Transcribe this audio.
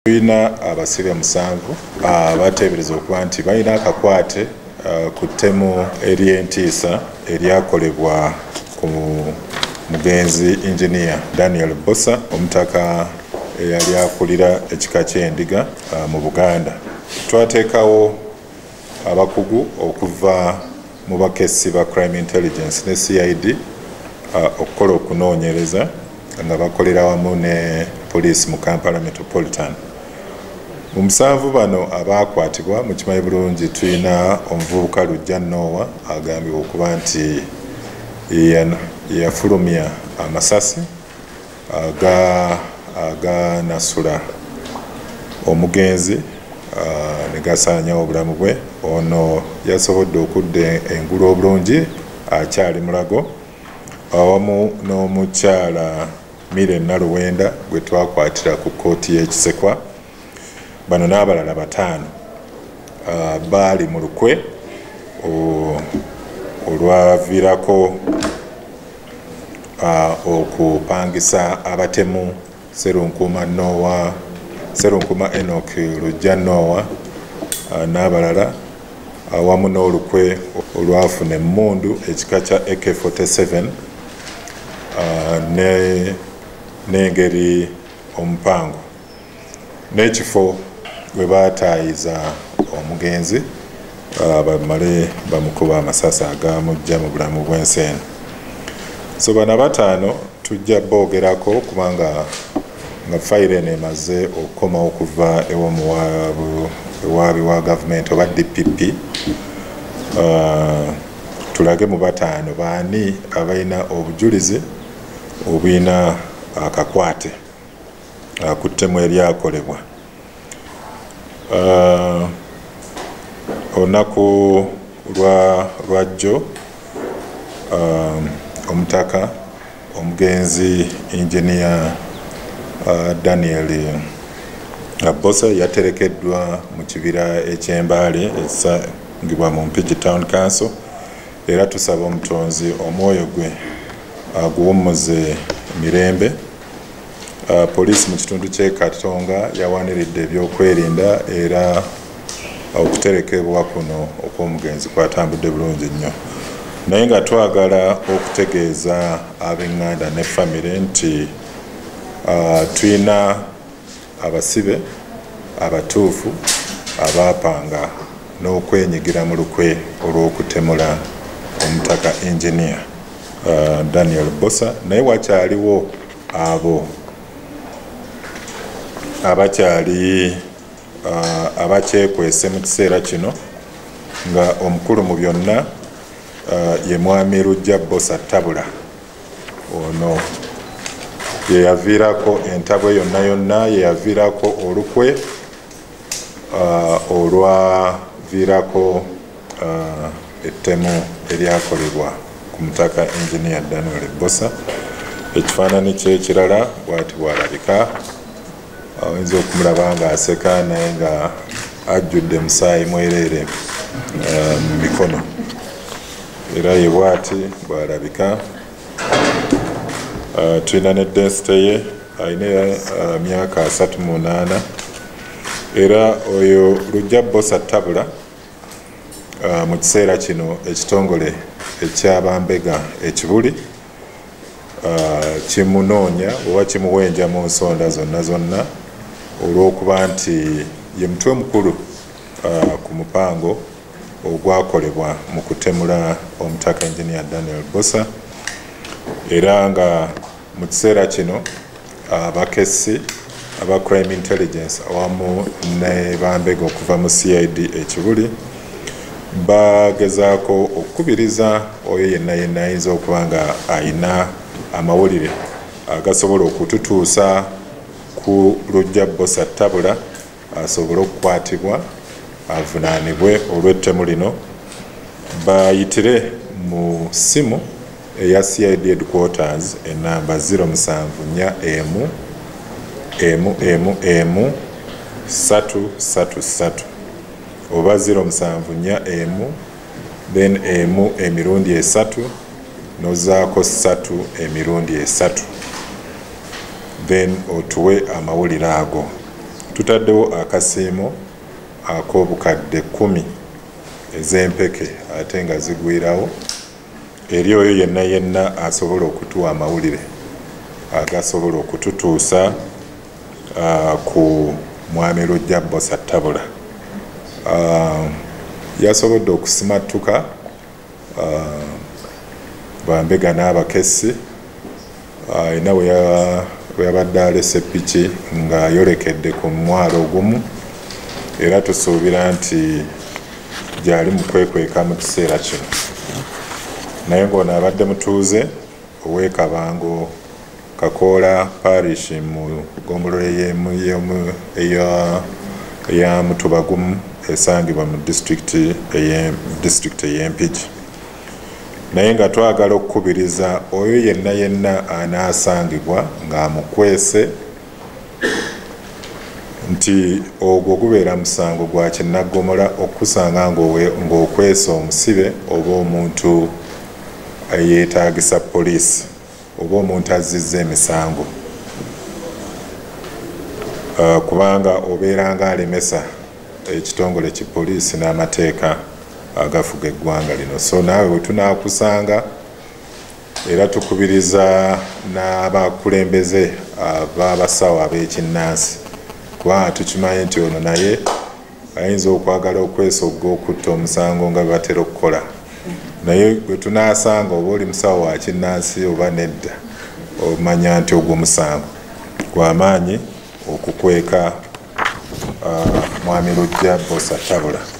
Tulina abasibe 7 bateebereza okuba nti balina akakwate ku ttemu ery'entiisa eryakolebwa ku mugenzi engineer Daniel Bbosa omutaka eyali akulira ekika ky'endiga mu Buganda. Twateekawo abakugu okuva mu bakessi ba crime intelligence ne CID okukola okunoonyereza nga bakolera wamu ne poliisi mu Kampala Metropolitan. Mu 7 bano abaakwatibwa mu kimanyi bulungi tulina omuvubuka Lwomwa agambibwa okuba nti yafulumya amasasi aganasula omugenzi ne gasaanyawo obulamu bwe. Ono yasobodde okudda engulu obulungi akyali mulago awamu n'omukyala Mire Naluwenda gwe twakwatira ku kkooti y'Ekisekwa. Bano n'abalala 5 baali mu lukwe olwaviirako okupangisa abatemu Serunkuma Enoch Lwomwa n'abalala awamu n'olukwe olwafuna emmundu ekika kya AK-47 n'engeri omupango n'ekifo we baataayiza omugenzi bamale bamukuba amasasi agamujja mu bulamu bw'ensi eno. So bano 5 tujja boogerako kubanga nga fayiro eno emaze okukomawo okuva ewaabi wa gavumenti oba DPP. Tulage mu 5 baani abalina obujulizi obulina akakwate ku ttemu eryakolebwa. Olunaku lwajjo omutaka omugenzi engineer Daniel Bbosa yaterekeddwa mu kibira eky'Embaale ekisangibwa mu Mpigi Town Council, era tusaba omutonzi omwoyo gwe aguwummuze mirembe. Poliisi mu kitundu ky'e Katonga yawaniridde ebyokwerinda era okuterekebwa kuno okw'omugenzi kwatambudde bulungi nnyo, naye nga twagala okutegeeza ab'eŋŋanda ne famire nti tulina abasibe abatuufu abaapanga n'okwenyigira mu lukwe olw'okutemula omutaka engineer Daniel Bbosa, naye wakyaliwo abo abakyekwese mu kiseera kino nga omukulu mu byonna ye mwami Lwomwa Bbosa Tabula. Ono ye yaviirako entabwe yonna ye yaviirako olukwe olwaviirako ettemu eryakolebwa ku mutaka engineer Daniel Bbosa. Ekifaananyi kye ekirala bw'ati bw'alabika. Oyinza okumulaba ng'aseka naye nga ajjudde musaayi mwereere mu mikono, era ye bw'ati bw'alabika. Tulina ne densite ye alina myaka 38, era oyo Lwomwa Bbosa Tabula mu kiseera kino ekitongole eky'Abambega ekibuli kimunoonya oba kimuwenja mu nsonda zonna olw'okuba nti ye mutwe mukulu ku mupango ogwakolebwa mu kutemula omutaka engineer Daniel Bbosa, era nga mu kiseera kino abakessi aba crime intelligence awamu ne Bambega okuva mu CID ekibuli bagezaako okukubiriza oyo yenna ayinza okuba nga ayina amawulire agasobola okututuusa ku Lwomwa Bbosa Tabula asobole okukwatibwa avunaanibwe olw'ettemu lino. Bayitire mu ssimu eya CID headquarters enamba 074M333 oba 074M then emirundi 3 nozaako 3 emirundi 3 then otuwe amawulire ago. tutaddewo akasiimo ak'obukadde 10 ez'empeke ate nga zigwirawo eri oyo yenna asobola okutuwa amawulire agasobola okututuusa ku mwami Lwomwa Bbosa Tabula. Yasobodde okusimattuka bambega n'abakessi ayina we yabadde alese eppiki nga yolekedde ku mwalo ogumu, era tusuubira nti gyali mu kwekweka mu kiseera kino, naye ng'ono abadde mutuuze ow'Ekabango Kakoola parish mu ggombolola eya Mutubagumu esangibwa mu disitulikiti ey'Empigi. Naye nga twagala okukubiriza oyo yenna anaasangibwa ng'amukwese nti ogwo gubeera musango gwa kinnaggomola okusanga ng'okwesa omusibe oba omuntu yeetaagisa poliisi oba omuntu azizza emisango, kubanga obeera nga alemesa ekitongole ki poliisi n'amateeka agafuga eggwanga lino. So naawe bwe tunaakusanga, era tukubiriza n'abakulembeze ab'abasawo ab'ekinnansi, kubanga tukimanyi nti ono naye ayinza okwagala okwesa ogw'okutta omusango nga batera okukola, naye bwe tunaasanga oba oli musawo wa kinnansi oba nedda, omanya nti ogwo musango gw'amaanyi okukweka mwami Lwomwa Bbosa Tabula.